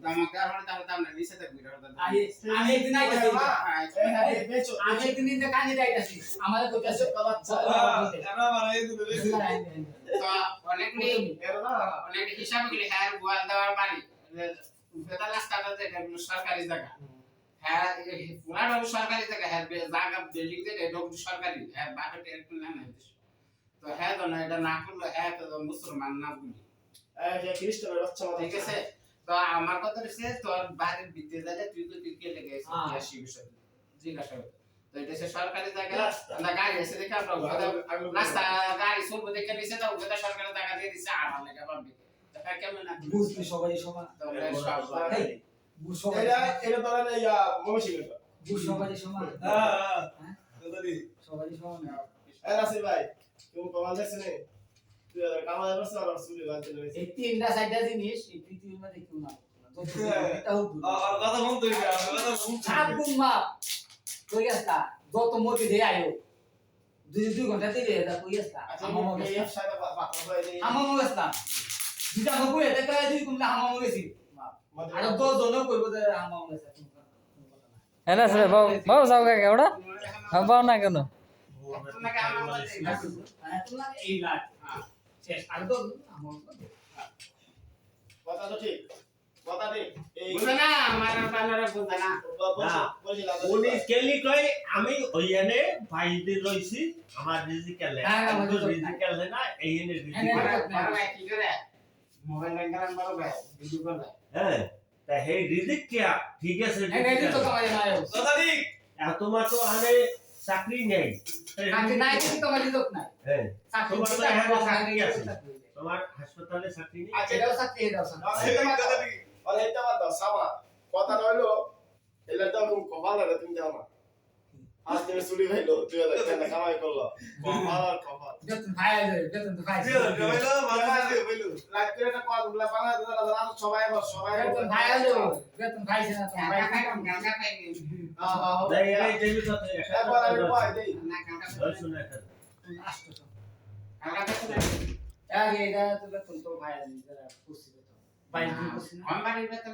দামকার হলে তাহলে দাম না নিচে থাকবি আমি একদিন আইতাছি আমি একদিন ইন্দা কাজে যাইতাছি আমাদের কইতাছে বাচ্চা আমরা মারাই দিতে তো অনেক হিসাব করে হ্যাঁ গোয়াল দেওয়ার বাড়ি বেতা রাস্তাটা যেটা সরকারি জায়গা হ্যাঁ পুরা সরকারি জায়গা হ্যাঁ জায়গা বিল্ডিং যেটা এটা সরকারি হ্যাঁ বাপের টেরিটরি না তো হ্যাঁ তো না এটা না করলে হ্যাঁ তো মুসলমান না বলি খ্রিস্টানের বাচ্চা ঠিক আছে তো আমার কথা হচ্ছে তোর বাড়ির ভিতরে যাইলে তুই কে লেগে আসি বিষয় জিজ্ঞাসা করতে তো এটা সে সরকারি জায়গা আমরা গাড়ি এসে দেখে আমরা রাস্তা গাড়ি চলবো দেখে নিছে তো ওটা সরকারি টাকা দিয়ে দিছে আর আমার লেগে পাবলিক দেখা কেমন না বুঝলি সবাই সমান বুঝ সবাই এটা ধরেন ইয়া মমসিং এটা বুঝ সবাই সমান হ্যাঁ দাদি সবাই সমান এই নাসির ভাই তুমি কমাল দেখছ নে তুই কামাল করছ আর সুরি বাদ দিলে এই তিনটা চারটা জিনিস এই পৃথিবীর মধ্যে কেউ না এটা হোক আর কথা বলতে হবে কথা সাত গুণ মাপ কই গেছলা যত মতি দে আয়ো 2 ঘন্টা দিলে এটা কই গেছলা আমার এই সাথে বাবা ভাই এই আমার গেছলা দিটা কই এটা কই দুই কুমলা আমার গেছি আর তো জন কইবো যে আমার গেছে এনা সে বাও যাও কাকা ওটা বাও না কেন তোমাকে আমার তোমাকে এই লাট শেষ আর তো আমার কথা তো ঠিক কথা ঠিক এই বুঝে না আমার বানারে বুঝে না বলছি উনি কেলি কই আমি ওইখানে বাইরে রইছি আমার রিজিক্যালে আমি তো রিজিক্যালে না এইখানে ভাই কি করে মোবাইল ল্যাঙ্গারান বড় ভাই ভিডিও কল হ্যাঁ তা হে রিজিক কি ঠিক আছে এই তো তোমার না আয়ো কথা ঠিক এত মাত্র আনে চাকরি নেই কাকে নাই কি তোমার দিত না হ্যাঁ চাকরি তোমার তো এখানে চাকরি আছে তোমার হাসপাতালে চাকরি নেই আচ্ছা এটাও চাকরি এটাও চাকরি কথা ঠিক বলে এটা বাদ দাও সামা কথা হইলো এলে তো কোন কপাল লাগে তুমি জানো না আজ তুমি চুরি হইলো 2000 টাকা কামাই করলো কপাল আর কপাল বেতন ভাই বেতন তো ভাই হইলো ভালো আছে হইলো লাইক করে একটা কল গুলা বাংলা দাদা সবাই বেতন ভাই বেতন ভাই না তো ভাই গাঙ্গা পাই তাই এই দেবি তো একবার আমি কই দেই না গাঙ্গা ধর শুনে একটা আসতো গাঙ্গা পাই আগে এটা তো বেতন তো ভাই যারা খুশি বেতন ভাই খুশি না কোম্পানির বেতন